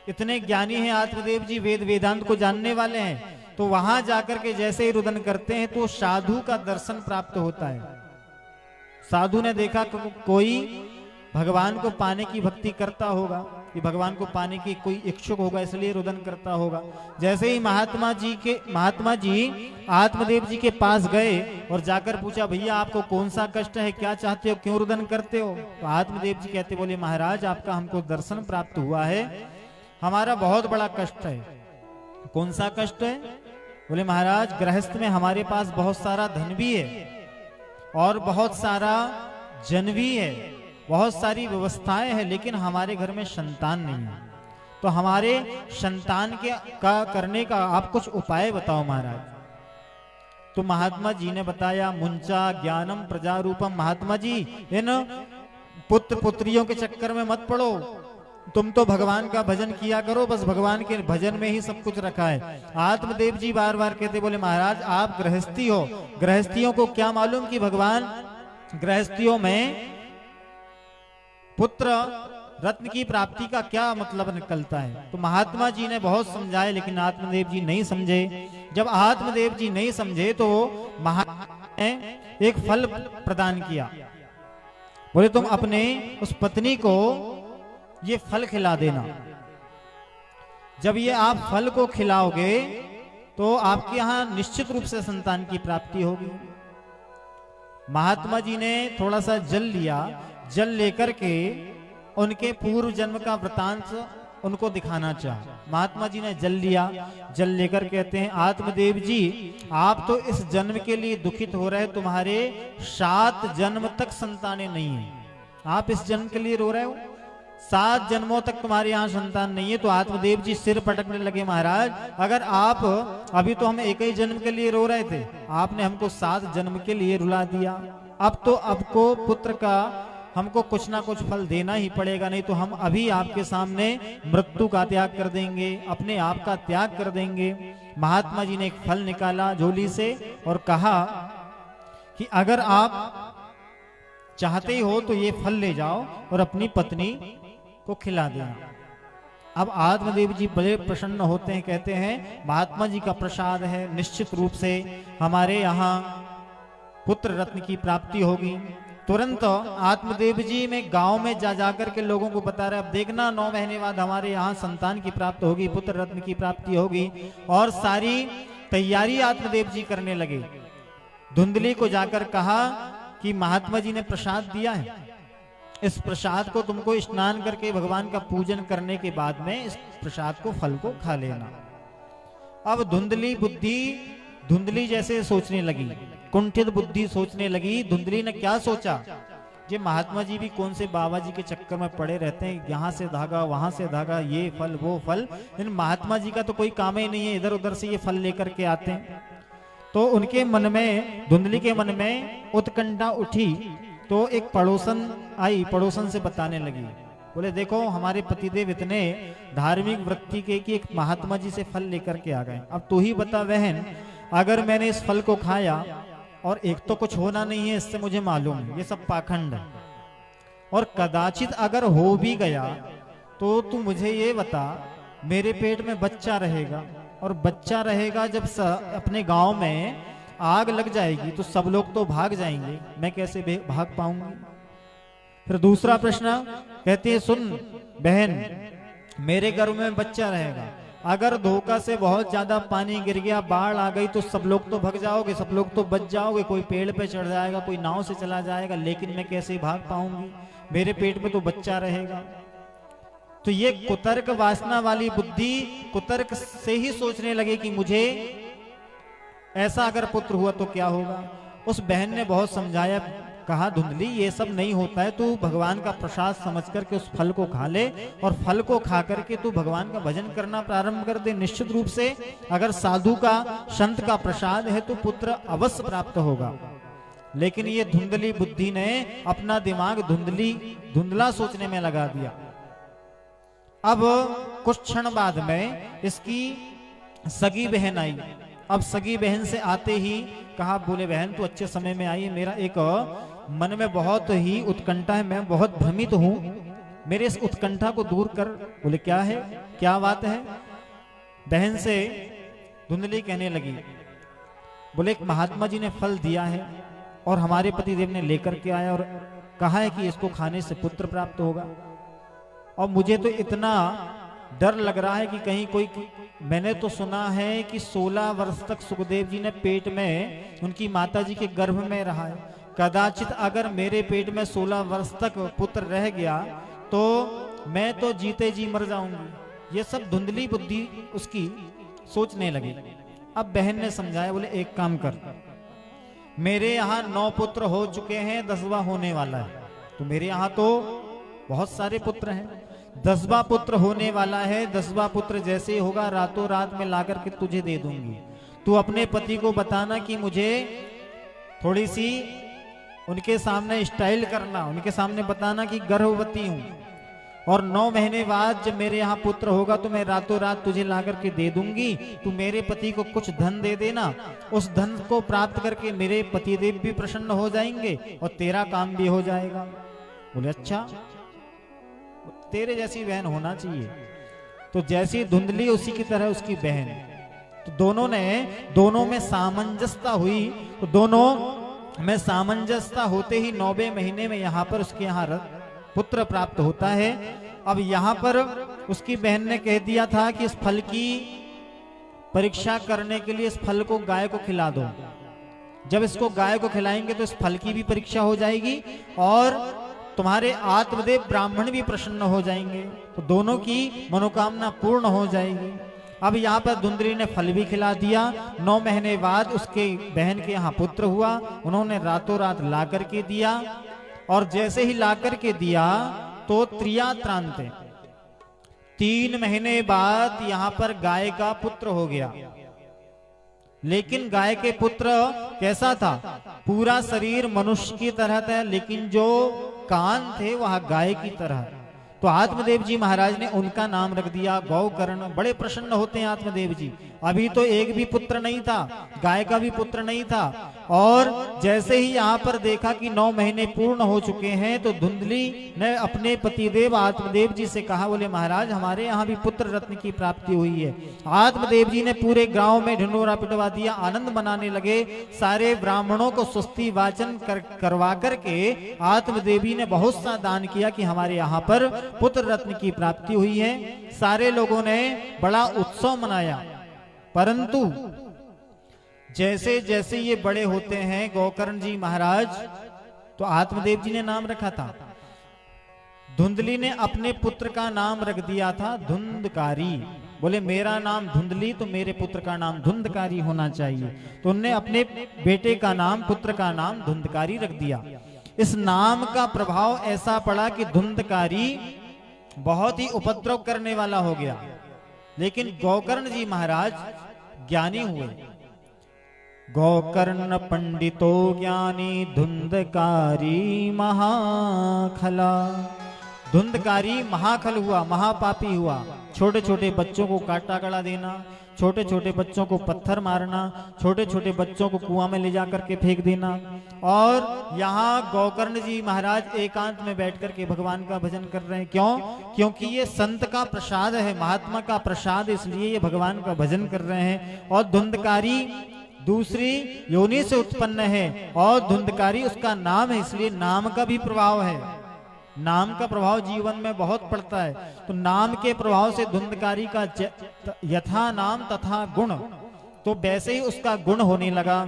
इतने ज्ञानी हैं आत्मदेव जी, वेद वेदांत को जानने वाले हैं। तो वहां जाकर के जैसे ही रुदन करते हैं तो साधु का दर्शन प्राप्त होता है। साधु ने देखा कोई भगवान को पाने की भक्ति करता होगा, कि भगवान को पाने की कोई इच्छुक होगा, इसलिए रुदन करता होगा। जैसे ही महात्मा जी आत्मदेव जी के पास गए और जाकर पूछा, भैया आपको कौन सा कष्ट है, क्या चाहते हो, क्यों रुदन करते हो? तो आत्मदेव जी कहते, बोले महाराज आपका हमको दर्शन प्राप्त हुआ है, हमारा बहुत बड़ा कष्ट है। कौन सा कष्ट है? बोले महाराज गृहस्थ में हमारे पास बहुत सारा धन भी है और बहुत सारा जन भी है, बहुत सारी व्यवस्थाएं हैं, लेकिन हमारे घर में संतान नहीं है। तो हमारे संतान के का करने का आप कुछ उपाय बताओ महाराज। तो महात्मा जी ने बताया, मुंचा ज्ञानम प्रजारूपम। महात्मा जी, इन पुत्र पुत्रियों के चक्कर में मत पड़ो, तुम तो भगवान का भजन किया करो, बस भगवान के भजन में ही सब कुछ रखा है। आत्मदेव जी बार बार कहते, बोले महाराज आप गृहस्थी हो, गृहस्थियों को क्या मालूम कि भगवान गृहस्थियों में पुत्र रत्न की प्राप्ति का क्या मतलब निकलता है। तो महात्मा जी ने बहुत समझाए, लेकिन आत्मदेव जी नहीं समझे। जब आत्मदेव जी नहीं समझे तो महात्मा ने एक फल प्रदान किया। बोले तुम अपने उस पत्नी को ये फल खिला देना, जब ये आप फल को खिलाओगे तो आपके यहां निश्चित रूप से संतान की प्राप्ति होगी। महात्मा जी ने थोड़ा सा जल लिया, जल लेकर के उनके पूर्व जन्म का वृतांत उनको दिखाना चाहा। महात्मा जी ने जल लिया, जल लेकर कहते हैं, आत्मदेव जी आप तो इस जन्म के लिए दुखित हो रहे, तुम्हारे 7 जन्म तक संतानें नहीं है, आप इस जन्म के लिए रो रहे हो, 7 जन्मों तक तुम्हारे यहाँ संतान नहीं है। तो आत्मदेव जी सिर पटकने लगे, महाराज अगर आप, अभी तो हम एक ही जन्म के लिए रो रहे थे, आपने हमको 7 जन्म के लिए रुला दिया, अब तो आपको पुत्र का हमको कुछ ना कुछ फल देना ही पड़ेगा, नहीं तो हम अभी आपके सामने मृत्यु का त्याग कर देंगे, अपने आप का त्याग कर देंगे। महात्मा जी ने एक फल निकाला झोली से और कहा कि अगर आप चाहते हो तो ये फल ले जाओ और अपनी पत्नी को खिला देना। अब आत्मदेव जी बड़े प्रसन्न होते हैं, कहते हैं महात्मा जी का प्रसाद है, निश्चित रूप से हमारे यहाँ पुत्र रत्न की प्राप्ति होगी। तुरंत आत्मदेव जी में गांव में जा जाकर के लोगों को बता रहे, अब देखना 9 महीने बाद हमारे यहाँ संतान की प्राप्ति होगी, पुत्र रत्न की प्राप्ति होगी। और सारी तैयारी आत्मदेव जी करने लगे। धुंधली को जाकर कहा कि महात्मा जी ने प्रसाद दिया है, इस प्रसाद को तुमको स्नान करके भगवान का पूजन करने के बाद में इस प्रसाद को, फल को खा लेना। अब धुंधली बुद्धि, धुंधली जैसे सोचने लगी, कुंठित बुद्धि सोचने लगी। धुंधली ने क्या सोचा, ये महात्मा जी भी कौन से बाबा जी के चक्कर में पड़े रहते हैं, यहाँ से धागा वहां से धागा, ये फल वो फल, इन महात्मा जी का तो कोई काम ही नहीं है, इधर उधर से ये फल लेकर के आते हैं। तो उनके मन में, धुंधली के मन में उत्कंठा उठी। तो एक पड़ोसन आई, पड़ोसन से बताने लगी, बोले देखो हमारे पतिदेव इतने धार्मिक वृत्ति के कि एक महात्मा जी से फल लेकर के आ गए, अब तू ही बता बहन, अगर मैंने इस फल को खाया और एक तो कुछ होना नहीं है, इससे मुझे मालूम है ये सब पाखंड है, और कदाचित अगर हो भी गया तो तू मुझे ये बता, मेरे पेट में बच्चा रहेगा, और बच्चा रहेगा जब अपने गांव में आग लग जाएगी तो सब लोग तो भाग जाएंगे, मैं कैसे भाग पाऊंगी। फिर दूसरा प्रश्न कहती है, सुन बहन, मेरे घर में बच्चा रहेगा, अगर धोखा से बहुत ज्यादा पानी गिर गया, बाढ़ आ गई तो सब लोग तो भग जाओगे, सब लोग तो बच जाओगे, कोई पेड़ पे चढ़ जाएगा, कोई नाव से चला जाएगा, लेकिन मैं कैसे भाग पाऊंगी, मेरे पेट में तो बच्चा रहेगा। तो ये कुतर्क वासना वाली बुद्धि कुतर्क से ही सोचने लगे कि मुझे ऐसा अगर पुत्र हुआ तो क्या होगा। उस बहन ने बहुत समझाया, कहा धुंधली ये सब नहीं होता है, तू भगवान का प्रसाद समझ करके उस फल को खा ले, और फल को खा करके तू भगवान का भजन करना प्रारंभ कर दे। निश्चित रूप से अगर साधु का, संत का प्रसाद है तो पुत्र अवश्य प्राप्त होगा। लेकिन ये धुंधली बुद्धि ने अपना दिमाग धुंधला सोचने में लगा दिया। अब कुछ क्षण बाद में इसकी सगी बहन आई। अब सगी बहन से आते ही कहा, बोले बहन तू अच्छे समय में आई, मेरा एक मन में बहुत ही उत्कंठा है, मैं बहुत भ्रमित हूं, मेरे इस उत्कंठा को दूर कर। बोले क्या है, क्या बात है। बहन से धुंधली कहने लगी, बोले एक महात्मा जी ने फल दिया है और हमारे पतिदेव ने लेकर के आया और कहा है कि इसको खाने से पुत्र प्राप्त होगा, और मुझे तो इतना डर लग रहा है कि कहीं कोई, मैंने तो सुना है कि 16 वर्ष तक सुखदेव जी ने पेट में उनकी माता जी के गर्भ में रहा है, कदाचित अगर मेरे पेट में 16 वर्ष तक पुत्र रह गया तो मैं तो जीते जी मर जाऊंगी। ये सब धुंधली बुद्धि उसकी सोचने लगी। अब बहन ने समझाया, बोले एक काम कर, मेरे यहाँ 9 पुत्र हो चुके हैं, 10वां होने वाला है, तो मेरे यहाँ तो बहुत सारे पुत्र हैं, 10वां पुत्र होने वाला है। 10वां पुत्र जैसे ही होगा रातों रात में लाकर के तुझे दे दूंगी। तू अपने पति को बताना कि मुझे थोड़ी सी उनके सामने स्टाइल करना, उनके सामने बताना कि गर्भवती हूं और 9 महीने बाद जब मेरे यहाँ पुत्र होगा तो मैं रातों रात तुझे ला करके दे दूंगी। तू मेरे पति को कुछ धन दे देना, उस धन को प्राप्त करके मेरे पतिदेव भी प्रसन्न हो जाएंगे और तेरा काम भी हो जाएगा। बोले अच्छा, तेरे जैसी बहन होना चाहिए। तो जैसी धुंधली उसी की तरह उसकी बहन। तो दोनों में सामंजस्यता हुई। तो दोनों में सामंजस्यता होते ही 9वें महीने में यहाँ पर उसके यहाँ पुत्र प्राप्त होता है। अब यहाँ पर उसकी बहन ने कह दिया था कि इस फल की परीक्षा करने के लिए इस फल को गाय को खिला दो। जब इसको गाय को खिलाएंगे तो इस फल की भी परीक्षा हो जाएगी और तुम्हारे आत्मदेव ब्राह्मण भी प्रसन्न हो जाएंगे, तो दोनों की मनोकामना पूर्ण हो जाएगी। अब यहाँ पर धुंधली ने फल भी खिला दिया। 9 महीने बाद उसके बहन के यहाँ पुत्र हुआ। उन्होंने रातों रात ला करके दिया और जैसे ही ला करके दिया तो त्रियात्रांत 3 महीने बाद यहाँ पर गाय का पुत्र हो गया। लेकिन गाय के पुत्र कैसा था? पूरा शरीर मनुष्य की तरह था, लेकिन जो कान थे वह गाय की तरह। तो आत्मदेव जी महाराज ने उनका नाम रख दिया गौकर्ण। बड़े प्रसन्न होते हैं आत्मदेव जी। अभी तो एक भी पुत्र नहीं था, गाय का भी पुत्र नहीं था। और जैसे ही यहाँ पर देखा कि 9 महीने पूर्ण हो चुके हैं तो धुंधली ने अपने पतिदेव आत्मदेव जी से कहा, बोले महाराज हमारे यहाँ भी पुत्र रत्न की प्राप्ति हुई है। आत्मदेव जी ने पूरे गांव में ढिंडोरा पिटवा दिया, आनंद मनाने लगे। सारे ब्राह्मणों को स्वस्ति वाचन करवा करके आत्मदेवी ने बहुत सा दान किया कि हमारे यहाँ पर पुत्र रत्न की प्राप्ति हुई है। सारे लोगों ने बड़ा उत्सव मनाया। परंतु जैसे जैसे ये बड़े होते हैं गौकर्ण जी महाराज, तो आत्मदेव जी ने नाम रखा था, धुंधली ने अपने पुत्र का नाम रख दिया था धुंधकारी। बोले मेरा नाम धुंधली तो मेरे पुत्र का नाम धुंधकारी होना चाहिए। तो उनने अपने बेटे का नाम, पुत्र का नाम धुंधकारी रख दिया। इस नाम का प्रभाव ऐसा पड़ा कि धुंधकारी बहुत ही उपद्रव करने वाला हो गया। लेकिन गौकर्ण जी महाराज ज्ञानी हुए। गौकर्ण पंडितो ज्ञानी धुंधकारी महाखला। धुंधकारी महाखल हुआ, महापापी हुआ। छोटे छोटे बच्चों को काटा गड़ा देना, छोटे छोटे बच्चों को पत्थर मारना, छोटे छोटे बच्चों को कुआं में ले जाकर के फेंक देना। और यहाँ गौकर्ण जी महाराज एकांत में बैठ करके भगवान का भजन कर रहे हैं। क्यों? क्योंकि ये संत का प्रसाद है, महात्मा का प्रसाद, इसलिए ये भगवान का भजन कर रहे हैं। और धुंधकारी दूसरी योनि से उत्पन्न है और धुंधकारी उसका नाम है, इसलिए नाम का भी प्रभाव है। नाम का प्रभाव जीवन में बहुत पड़ता है। तो नाम के प्रभाव से धुंधकारी का यथा नाम तथा गुण, तो वैसे ही उसका गुण होने लगा।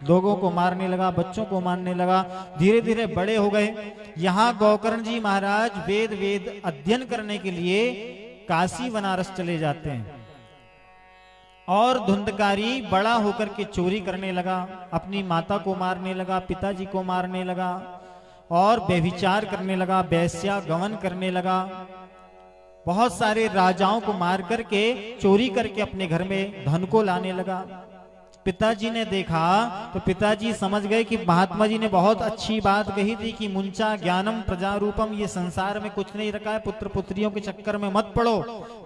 लोगों को मारने लगा, बच्चों को मारने लगा, धीरे धीरे बड़े हो गए। यहाँ गौकर्ण जी महाराज वेद अध्ययन करने के लिए काशी बनारस चले जाते हैं। और धुंधकारी बड़ा होकर के चोरी करने लगा, अपनी माता को मारने लगा, पिताजी को मारने लगा और व्यभिचार करने लगा, वेश्या गमन करने लगा। बहुत सारे राजाओं को मार करके चोरी करके अपने घर में धन को लाने लगा। पिताजी ने देखा तो पिताजी समझ गए कि महात्मा जी ने बहुत अच्छी बात कही थी कि मुंचा ज्ञानम प्रजारूपम, ये संसार में कुछ नहीं रखा है, पुत्र पुत्रियों के चक्कर में मत पड़ो।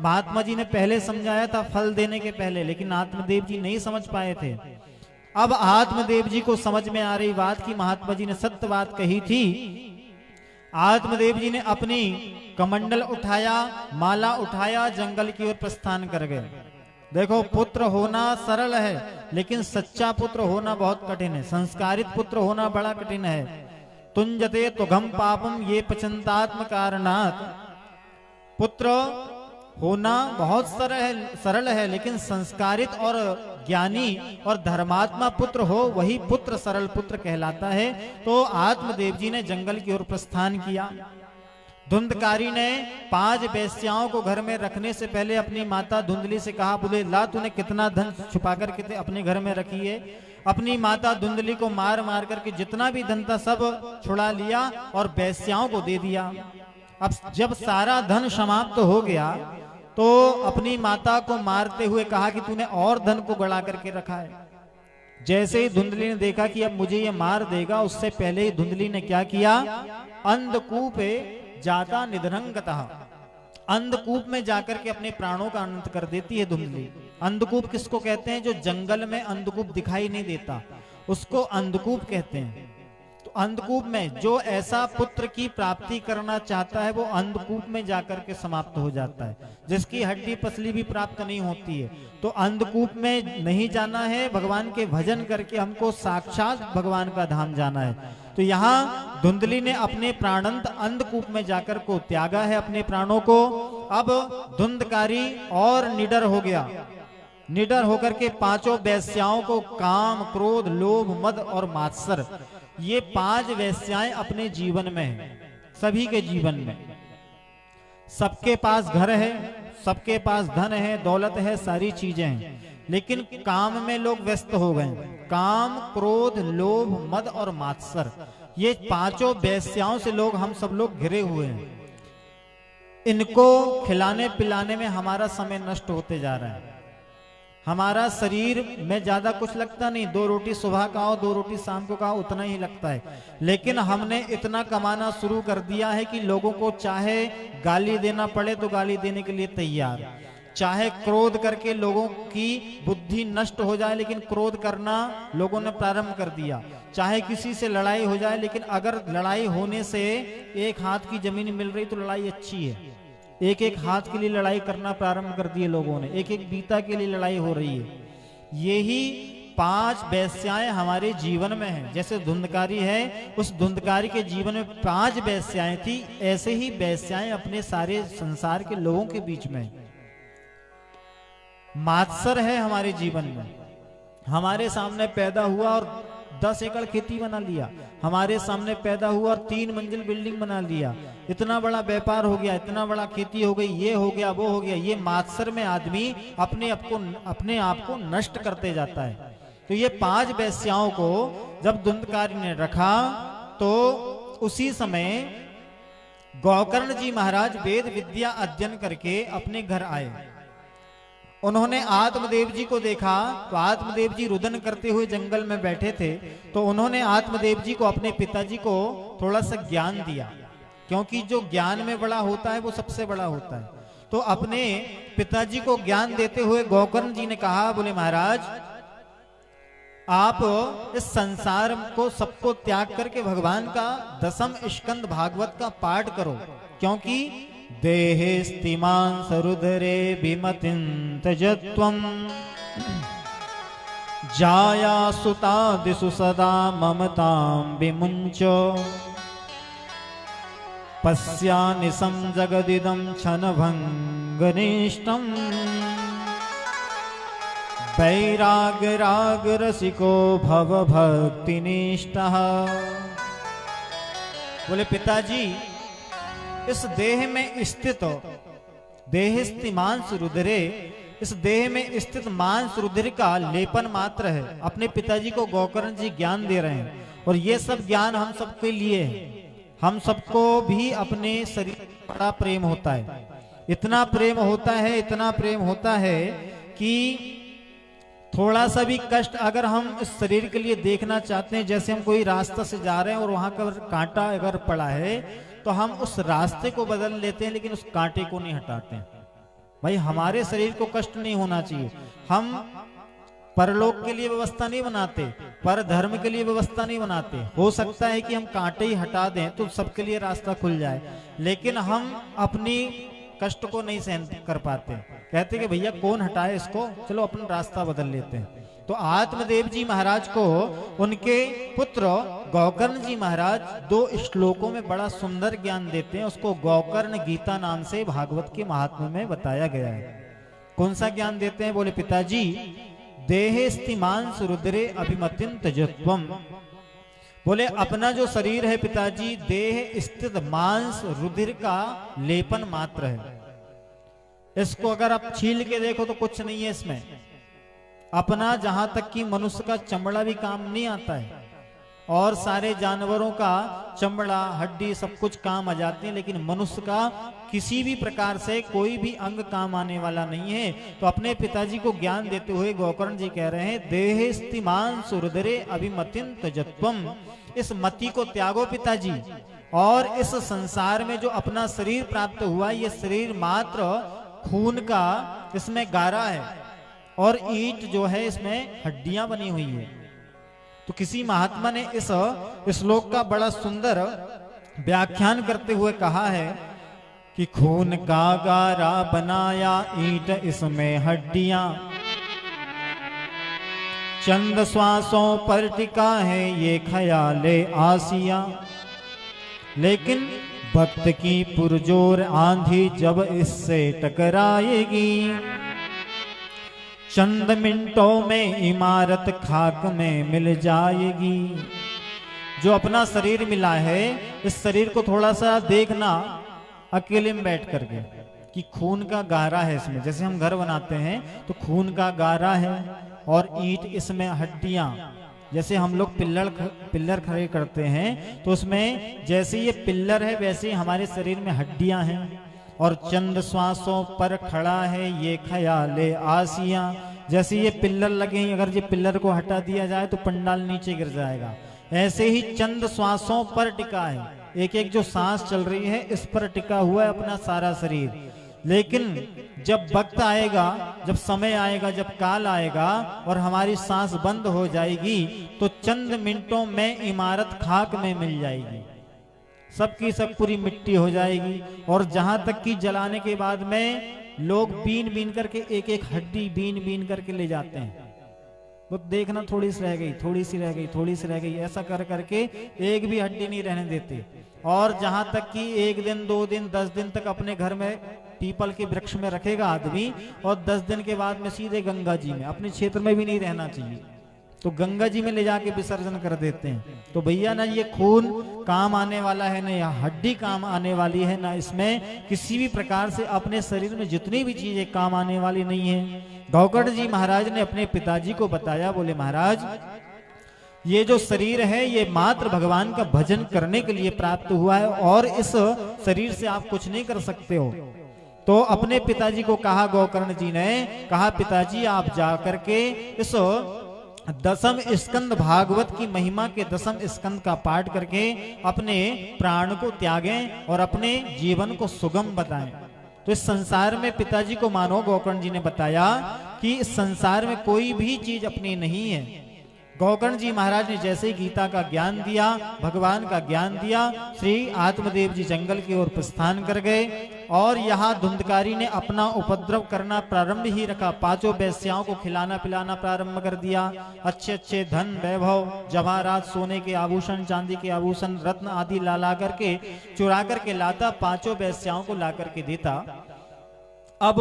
महात्मा जी ने पहले समझाया था फल देने के पहले, लेकिन आत्मदेव जी नहीं समझ पाए थे। अब आत्मदेव जी को समझ में आ रही बात कि महात्मा जी ने सत्य बात कही थी। आत्मदेव जी ने अपनी कमंडल उठाया, माला उठाया, जंगल की ओर प्रस्थान कर गए। देखो पुत्र होना सरल है, लेकिन सच्चा पुत्र होना बहुत कठिन है। संस्कारित पुत्र होना बड़ा कठिन है। तुंजते तुघम पापम ये पचंतात्म कारणात। पुत्र होना बहुत सरल है, लेकिन संस्कारित और ज्ञानी और धर्मात्मा पुत्र हो वही पुत्र सरल पुत्र कहलाता है। तो आत्मदेव जी ने जंगल की ओर प्रस्थान किया। धुंधकारी ने 5 वेश्याओं को घर में रखने से पहले अपनी माता धुंधली से कहा, बोले ला तूने कितना धन छुपा करके अपने घर में रखी है। अपनी माता धुंधली को मार मार करके जितना भी धन था सब छुड़ा लिया और वेश्याओं को दे दिया। अब जब सारा धन समाप्त हो गया तो अपनी माता को मारते हुए कहा कि तूने और धन को गड़ा करके रखा है। जैसे ही धुंधली ने देखा कि अब मुझे ये मार देगा, उससे पहले ही धुंधली ने क्या किया, अंधकूपे जाता निधनंगतः, अंधकूप में जाकर के अपने प्राणों का अनंत कर देती है धुंधली। अंधकूप किसको कहते हैं? जो जंगल में अंधकूप दिखाई नहीं देता उसको अंधकूप कहते हैं। तो अंधकूप में जो ऐसा पुत्र की प्राप्ति करना चाहता है वो अंधकूप में जाकर के समाप्त हो जाता है, जिसकी हड्डी पसली भी प्राप्त नहीं होती है। तो अंधकूप में नहीं जाना है, भगवान के भजन करके हमको साक्षात भगवान का धाम जाना है। तो यहाँ धुंधली ने अपने प्राणंत अंधकूप में जाकर को त्यागा है अपने प्राणों को। अब धुंधकारी और निडर हो गया, निडर होकर के पांचों वैश्याओं को काम, क्रोध, लोभ, मद और मात्सर, ये 5 वैश्याएं अपने जीवन में है, सभी के जीवन में। सबके पास घर है, सबके पास धन है, दौलत है, सारी चीजें हैं, लेकिन काम में लोग व्यस्त हो गए। काम, क्रोध, लोभ, मद और मात्सर, ये 5 वैश्याओं से लोग, हम सब लोग घिरे हुए हैं। इनको खिलाने पिलाने में हमारा समय नष्ट होते जा रहा है। हमारा शरीर में ज्यादा कुछ लगता नहीं, 2 रोटी सुबह का हो 2 रोटी शाम को खाओ, उतना ही लगता है। लेकिन हमने इतना कमाना शुरू कर दिया है कि लोगों को चाहे गाली देना पड़े तो गाली देने के लिए तैयार, चाहे क्रोध करके लोगों की बुद्धि नष्ट हो जाए, लेकिन क्रोध करना लोगों ने प्रारंभ कर दिया। चाहे किसी से लड़ाई हो जाए, लेकिन अगर लड़ाई होने से एक हाथ की जमीन मिल रही तो लड़ाई अच्छी है। एक एक हाथ के लिए लड़ाई करना प्रारंभ कर दिए लोगों ने, एक एक बीता के लिए लड़ाई हो रही है। यही 5 वैश्याएं हमारे जीवन में हैं। जैसे धुंधकारी है, उस धुंधकारी के जीवन में 5 वैश्याएं थी, ऐसे ही वैश्याएं अपने सारे संसार के लोगों के बीच में। मात्सर है हमारे जीवन में, हमारे सामने पैदा हुआ और 10 एकड़ खेती बना लिया, हमारे सामने पैदा हुआ और 3 मंजिल बिल्डिंग बना लिया, इतना बड़ा व्यापार हो गया, इतना बड़ा खेती हो गई, ये हो गया, वो हो गया। ये मात्सर में आदमी अपने आप को नष्ट करते जाता है। तो ये 5 वैश्याओं को जब धुंधकारी ने रखा तो उसी समय गोकर्ण जी महाराज वेद विद्या अध्ययन करके अपने घर आए। उन्होंने आत्मदेव जी को देखा तो आत्मदेव जी रुदन करते हुए जंगल में बैठे थे। तो उन्होंने आत्मदेव जी को, अपने पिताजी को थोड़ा सा ज्ञान दिया, क्योंकि जो ज्ञान में बड़ा होता है वो सबसे बड़ा होता है। तो अपने पिताजी को ज्ञान देते हुए गोकर्ण जी ने कहा, बोले महाराज आप इस संसार को सबको त्याग करके भगवान का 10वीं स्कंद भागवत का पाठ करो, क्योंकि देहे स्तिमान सरुदरे विमतिं त्यजत्वं जाया सुता दिशु सदा ममतां विमुञ्च पश्यानिशं जगदिदं क्षणभङ्गनिष्ठं वैराग रसिको भव भक्तिनिष्ठः। बोले पिताजी, इस देह में स्थित देहस्थि मांस रुधिरे, इस देह में स्थित मांस रुधिर का लेपन मात्र है। अपने पिताजी को गोकर्ण जी ज्ञान दे रहे हैं और ये सब ज्ञान हम सबके लिए है। हम सबको भी अपने शरीर में बड़ा प्रेम होता है, इतना प्रेम होता है, इतना प्रेम होता है कि थोड़ा सा भी कष्ट अगर हम इस शरीर के लिए देखना चाहते हैं, जैसे हम कोई रास्ता से जा रहे हैं और वहां का कांटा अगर पड़ा है तो हम उस रास्ते को बदल लेते हैं, लेकिन उस कांटे को नहीं हटाते हैं। भाई हमारे शरीर को कष्ट नहीं होना चाहिए। हम परलोक के लिए व्यवस्था नहीं बनाते, पर धर्म के लिए व्यवस्था नहीं बनाते। हो सकता है कि हम कांटे ही हटा दें तो सबके लिए रास्ता खुल जाए, लेकिन हम अपनी कष्ट को नहीं सहन कर पाते। कहते कि भैया कौन हटाए इसको, चलो अपना रास्ता बदल लेते हैं। तो आत्मदेव जी महाराज को उनके पुत्र गोकर्ण जी महाराज 2 श्लोकों में बड़ा सुंदर ज्ञान देते हैं। उसको गोकर्ण गीता नाम से भागवत के महात्म्य में बताया गया है। कौन सा ज्ञान देते हैं? बोले पिताजी, देहेस्ति मांस रुद्रे अभिमतिं त्यजत्वम्। बोले अपना जो शरीर है पिताजी, देह स्थित मांस रुधिर का लेपन मात्र है। इसको अगर आप छील के देखो तो कुछ नहीं है इसमें। अपना जहां तक कि मनुष्य का चमड़ा भी काम नहीं आता है। और सारे जानवरों का चमड़ा हड्डी सब कुछ काम आ जाते हैं, लेकिन मनुष्य का किसी भी प्रकार से कोई भी अंग काम आने वाला नहीं है। तो अपने पिताजी को ज्ञान देते हुए गोकर्ण जी कह रहे हैं, देहे स्तिमान सुरदरे अभिमतिन तजत्वम, इस मति को त्यागो पिताजी, और इस संसार में जो अपना शरीर प्राप्त हुआ, ये शरीर मात्र खून का इसमें गारा है और ईंट जो है इसमें हड्डियां बनी हुई है। तो किसी महात्मा ने इस श्लोक का बड़ा सुंदर व्याख्यान करते हुए कहा है कि खून का गारा बनाया ईंट इसमें हड्डियां, चंद श्वासों पर टिका है ये ख्याले आसिया, लेकिन भक्त की पुरजोर आंधी जब इससे टकराएगी, चंद मिनटों में इमारत खाक में मिल जाएगी। जो अपना शरीर मिला है, इस शरीर को थोड़ा सा देखना अकेले में बैठ करके कि खून का गारा है इसमें। जैसे हम घर बनाते हैं तो खून का गारा है और ईंट इसमें हड्डियां, जैसे हम लोग पिल्लर खड़े करते हैं तो उसमें जैसे ये पिल्लर है वैसे हमारे शरीर में हड्डियां हैं, और चंद श्वासों पर खड़ा है ये ख्याले आसियां, जैसे ये पिल्लर लगे हैं, अगर ये पिल्लर को हटा दिया जाए तो पंडाल नीचे गिर जाएगा। ऐसे ही चंद श्वासों पर टिका है, एक एक जो सांस चल रही है इस पर टिका हुआ है अपना सारा शरीर। लेकिन जब वक्त आएगा, जब समय आएगा, जब काल आएगा और हमारी सांस बंद हो जाएगी तो चंद मिनटों में इमारत खाक में मिल जाएगी, सबकी सब पूरी मिट्टी हो जाएगी। और जहां तक कि जलाने के बाद में लोग बीन बीन करके एक एक हड्डी बीन बीन करके ले जाते हैं। वो देखना थोड़ी सी रह गई, थोड़ी सी रह गई, थोड़ी सी रह गई, ऐसा कर करके एक भी हड्डी नहीं रहने देते। और जहां तक कि 1 दिन 2 दिन 10 दिन तक अपने घर में पीपल के वृक्ष में रखेगा आदमी, और 10 दिन के बाद में सीधे गंगा जी में, अपने क्षेत्र में भी नहीं रहना चाहिए, तो गंगा जी में ले जाके विसर्जन कर देते हैं। तो भैया ना ये खून काम आने वाला है, ना यह हड्डी काम आने वाली है, ना इसमें किसी भी प्रकार से अपने शरीर में जितनी भी चीजें काम आने वाली नहीं है। गोकर्ण जी महाराज ने अपने पिताजी को बताया, बोले महाराज ये जो शरीर है ये मात्र भगवान का भजन करने के लिए प्राप्त हुआ है, और इस शरीर से आप कुछ नहीं कर सकते हो। तो अपने पिताजी को कहा, गोकर्ण जी ने कहा, पिताजी आप जा करके इस 10वें स्कंद भागवत की महिमा के 10वें स्कंद का पाठ करके अपने प्राण को त्यागें और अपने जीवन को सुगम बताएं। तो इस संसार में पिताजी को मानो, गोकर्ण जी ने बताया कि इस संसार में कोई भी चीज अपनी नहीं है। गोकर्ण जी महाराज ने जैसे ही गीता का ज्ञान दिया, भगवान का ज्ञान दिया, श्री आत्मदेव जी जंगल की ओर प्रस्थान कर गए। और यहाँ धुंधकारी ने अपना उपद्रव करना प्रारंभ ही रखा, 5 वेश्याओं को खिलाना पिलाना प्रारंभ कर दिया। अच्छे अच्छे धन वैभव जवाहरात, सोने के आभूषण, चांदी के आभूषण, रत्न आदि ला करके चुरा करके लाता, 5 वेश्याओं को ला करके देता। अब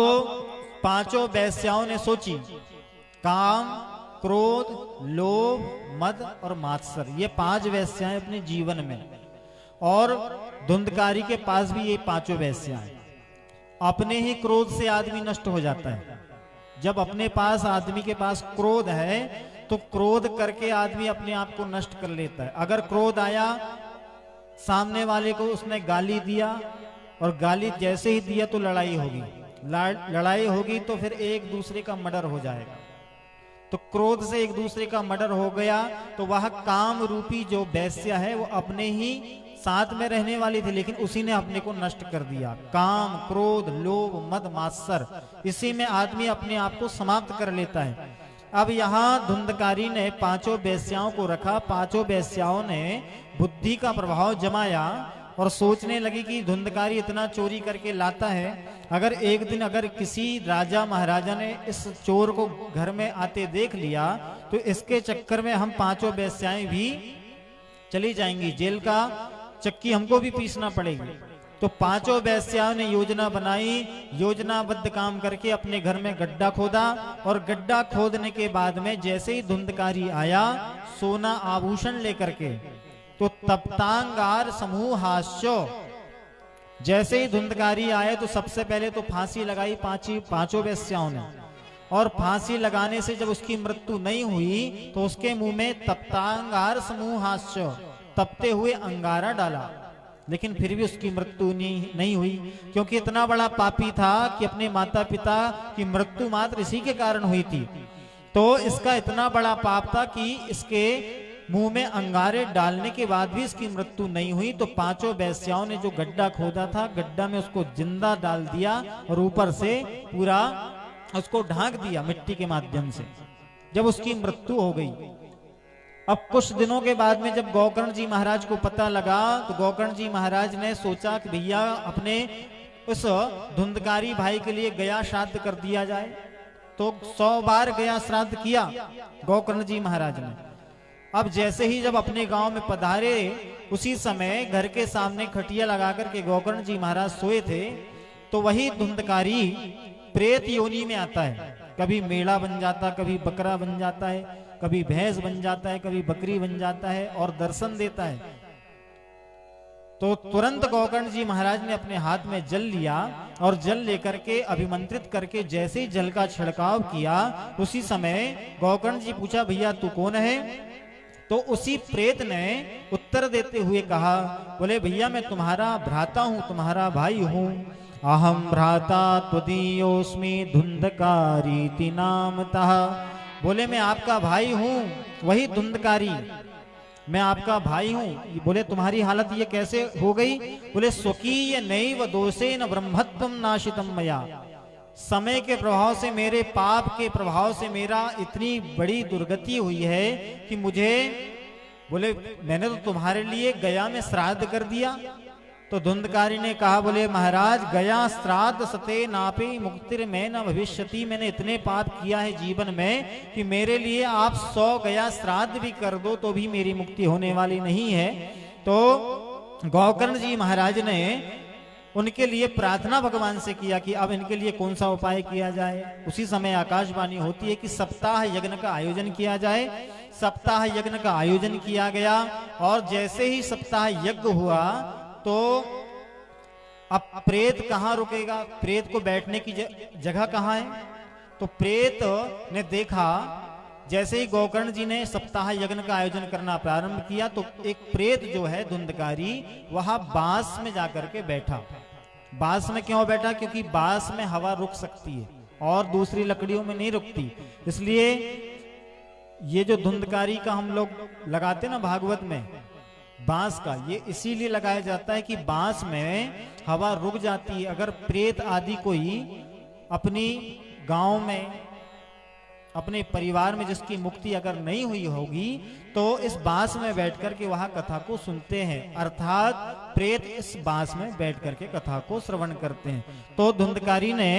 5 वेश्याओं ने सोची, काम क्रोध लोभ मद और मात्सर, ये 5 वेश्याएं अपने जीवन में, और धुंधकारी के पास भी ये 5 वेश्याएं। अपने ही क्रोध से आदमी नष्ट हो जाता है। जब अपने पास आदमी के पास क्रोध है तो क्रोध करके आदमी अपने आप को नष्ट कर लेता है। अगर क्रोध आया, सामने वाले को उसने गाली दिया, और गाली जैसे ही दिया तो लड़ाई होगी, लड़ाई होगी तो फिर एक दूसरे का मर्डर हो जाएगा। तो क्रोध से एक दूसरे का मर्डर हो गया, तो वह काम रूपी जो वैश्या है वो अपने ही साथ में रहने वाली थी, लेकिन उसी ने अपने को नष्ट कर दिया। काम क्रोध लोभ मद मात्सर, इसी में आदमी अपने आप को समाप्त कर लेता है। अब यहाँ धुंधकारी ने 5 वेश्याओं को रखा, 5 वेश्याओं ने बुद्धि का प्रभाव जमाया और सोचने लगी कि धुंधकारी इतना चोरी करके लाता है, अगर एक दिन अगर किसी राजा महाराजा ने इस चोर को घर में आते देख लिया तो इसके चक्कर में हम 5 वेश्याएं भी चली जाएंगी, जेल का चक्की हमको भी पीसना पड़ेगी। तो 5 वेश्याओं ने योजना बनाई, योजनाबद्ध काम करके अपने घर में गड्ढा खोदा, और गड्ढा खोदने के बाद में जैसे ही धुंधकारी आया सोना आभूषण लेकर के, तो तप्तांगार समूह हास्यो, जैसे ही धुंधकारी आए तो सबसे पहले तो फांसी लगाई 5 वेश्याओं ने, और फांसी लगाने से जब उसकी मृत्यु नहीं हुई तो उसके मुंह में तप्तांगार समूहास्य, तपते हुए अंगारा डाला, लेकिन फिर भी उसकी मृत्यु नहीं हुई, क्योंकि इतना बड़ा पापी था कि अपने माता पिता की मृत्यु मात्र इसी के कारण हुई थी। तो इसका इतना बड़ा पाप था कि इसके मुंह में अंगारे डालने के बाद भी इसकी मृत्यु नहीं हुई। तो पांचों वेश्याओं ने जो गड्ढा खोदा था, गड्ढा में उसको जिंदा डाल दिया और ऊपर से पूरा उसको ढांक दिया मिट्टी के माध्यम से, जब उसकी मृत्यु हो गई। अब कुछ दिनों के बाद में जब गोकर्ण जी महाराज को पता लगा तो गोकर्ण जी महाराज ने सोचा कि भैया अपने उस धुंधकारी भाई के लिए गया श्राद्ध कर दिया जाए। तो 100 बार गया श्राद्ध किया गोकर्ण जी महाराज ने। अब जैसे ही जब अपने गांव में पधारे, उसी समय घर के सामने खटिया लगा करके गोकर्ण जी महाराज सोए थे, तो वही धुंधकारी प्रेत योनि में आता है। कभी मेढ़ा बन जाता, कभी बकरा बन जाता है, कभी भैंस बन जाता है, कभी बकरी बन जाता है और दर्शन देता है। तो तुरंत गोकर्ण जी महाराज ने अपने हाथ में जल लिया और जल लेकर के अभिमंत्रित करके जैसे ही जल का छिड़काव किया, उसी समय गोकर्ण जी पूछा, भैया तू कौन है? तो उसी प्रेत ने उत्तर देते हुए कहा, बोले भैया मैं तुम्हारा भ्राता हूं, तुम्हारा भाई हूं। अहम भ्राता त्वदीयोस्मि धुंधकारीति नामतः। बोले मैं आपका भाई हूं, वही धुंधकारी, मैं आपका भाई हूं। बोले तुम्हारी हालत ये कैसे हो गई? बोले स्वकीय नैव दोषेन ब्रह्मत्वं नाशितम मया। समय के प्रभाव से, मेरे पाप के प्रभाव से मेरा इतनी बड़ी दुर्गति हुई है कि मुझे, बोले मैंने तो तुम्हारे लिए गया में श्राद्ध कर दिया। तो धुंधकारी ने कहा, बोले महाराज गया श्राद्ध सते नापे मुक्तिर में न भविष्यति। मैंने इतने पाप किया है जीवन में कि मेरे लिए आप 100 गया श्राद्ध भी कर दो तो भी मेरी मुक्ति होने वाली नहीं है। तो गोकर्ण जी महाराज ने उनके लिए प्रार्थना भगवान से किया कि अब इनके लिए कौन सा उपाय किया जाए। उसी समय आकाशवाणी होती है कि सप्ताह यज्ञ का आयोजन किया जाए। सप्ताह यज्ञ का आयोजन किया गया और जैसे ही सप्ताह यज्ञ हुआ तो अब प्रेत कहाँ रुकेगा, प्रेत को बैठने की जगह कहाँ है? तो प्रेत ने देखा, जैसे ही गोकर्ण जी ने सप्ताह यज्ञ का आयोजन करना प्रारंभ किया तो एक प्रेत जो है धुंधकारी वहां बांस में जाकर के बैठा। बांस में क्यों बैठा? क्योंकि बांस में हवा रुक सकती है और दूसरी लकड़ियों में नहीं रुकती। इसलिए ये जो धुंधकारी का हम लोग लगाते ना भागवत में, बांस का, ये इसीलिए लगाया जाता है कि बांस में हवा रुक जाती है। अगर प्रेत आदि कोई अपनी गांव में, अपने परिवार में जिसकी मुक्ति अगर नहीं हुई होगी तो इस बांस में बैठ करके वहां कथा को सुनते हैं, अर्थात प्रेत इस बांस में बैठ करके कथा को श्रवण करते हैं। तो धुंधकारी ने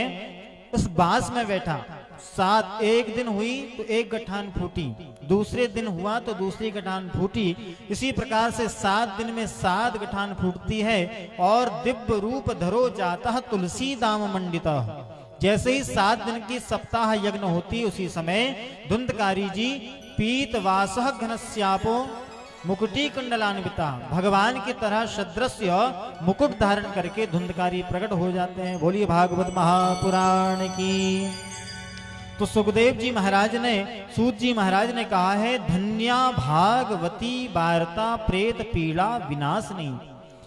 इस बांस में बैठा। 7 एक दिन हुई तो एक गठान फूटी, दूसरे दिन हुआ तो दूसरी गठान फूटी। इसी प्रकार से 7 दिन में 7 गठान फूटती है और दिव्य रूप धरो जाता तुलसी दाम मंडिता। जैसे ही 7 दिन की सप्ताह यज्ञ होती, उसी समय धुंधकारी जी पीत वासह घनश्यापो मुकुटी कुंडलान्विता, भगवान की तरह सदृश्य मुकुट धारण करके धुंधकारी प्रकट हो जाते हैं। बोलिए भागवत महापुराण की। तो सुखदेव जी महाराज ने, सूत जी महाराज ने कहा है, धन्या भागवती वार्ता प्रेत पीड़ा विनाशनी।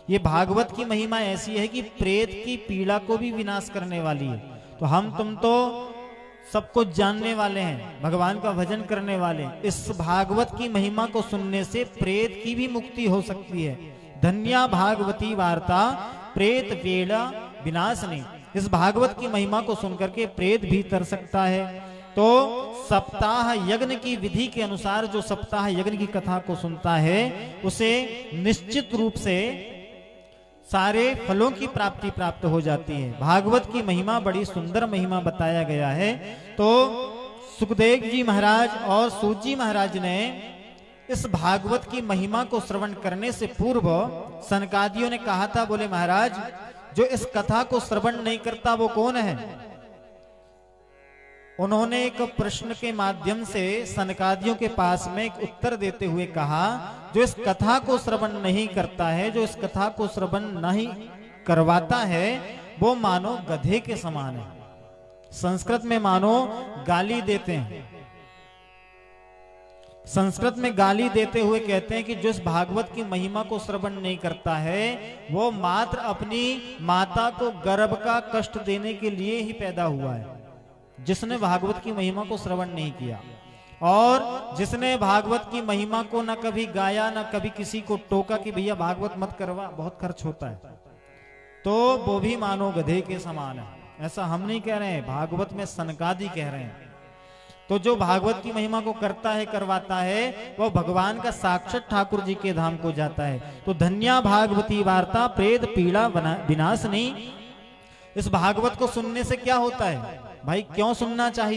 ये भागवत की महिमा ऐसी है कि प्रेत की पीड़ा को भी विनाश करने वाली है। तो हम तुम तो सब कुछ जानने वाले हैं, भगवान का भजन करने वाले, इस भागवत की महिमा को सुनने से प्रेत की भी मुक्ति हो सकती है। धन्या भागवती वार्ता प्रेत पीड़ा विनाशनी। इस भागवत की महिमा को सुनकर के प्रेत भी तर सकता है। तो सप्ताह यज्ञ की विधि के अनुसार जो सप्ताह यज्ञ की कथा को सुनता है उसे निश्चित रूप से सारे फलों की प्राप्ति प्राप्त हो जाती है। भागवत की महिमा बड़ी सुंदर महिमा बताया गया है। तो सुखदेव जी महाराज और सूत जी महाराज ने इस भागवत की महिमा को श्रवण करने से पूर्व सनकादियों ने कहा था, बोले महाराज जो इस कथा को श्रवण नहीं करता वो कौन है? उन्होंने एक प्रश्न के माध्यम से सनकादियों के पास में एक उत्तर देते हुए कहा, जो इस कथा को श्रवण नहीं करता है, जो इस कथा को श्रवण नहीं करवाता है, वो मानो गधे के समान है। संस्कृत में मानो गाली देते हैं। संस्कृत में गाली देते हुए कहते हैं कि जो इस भागवत की महिमा को श्रवण नहीं करता है वो मात्र अपनी माता को गर्भ का कष्ट देने के लिए ही पैदा हुआ है। जिसने भागवत की महिमा को श्रवण नहीं किया और जिसने भागवत की महिमा को न कभी गाया न कभी किसी को टोका कि भैया भागवत मत करवा, बहुत खर्च होता है, तो वो भी मानो गधे के समान है। ऐसा हम नहीं कह रहे हैं, भागवत में सनकादि कह रहे हैं। तो जो भागवत की महिमा को करता है, करवाता है, वो भगवान का साक्षात ठाकुर जी के धाम को जाता है। तो धन्या भागवती वार्ता प्रेत पीड़ा विनाश नहीं। इस भागवत को सुनने से क्या होता है भाई, क्यों सुनना चाहिए?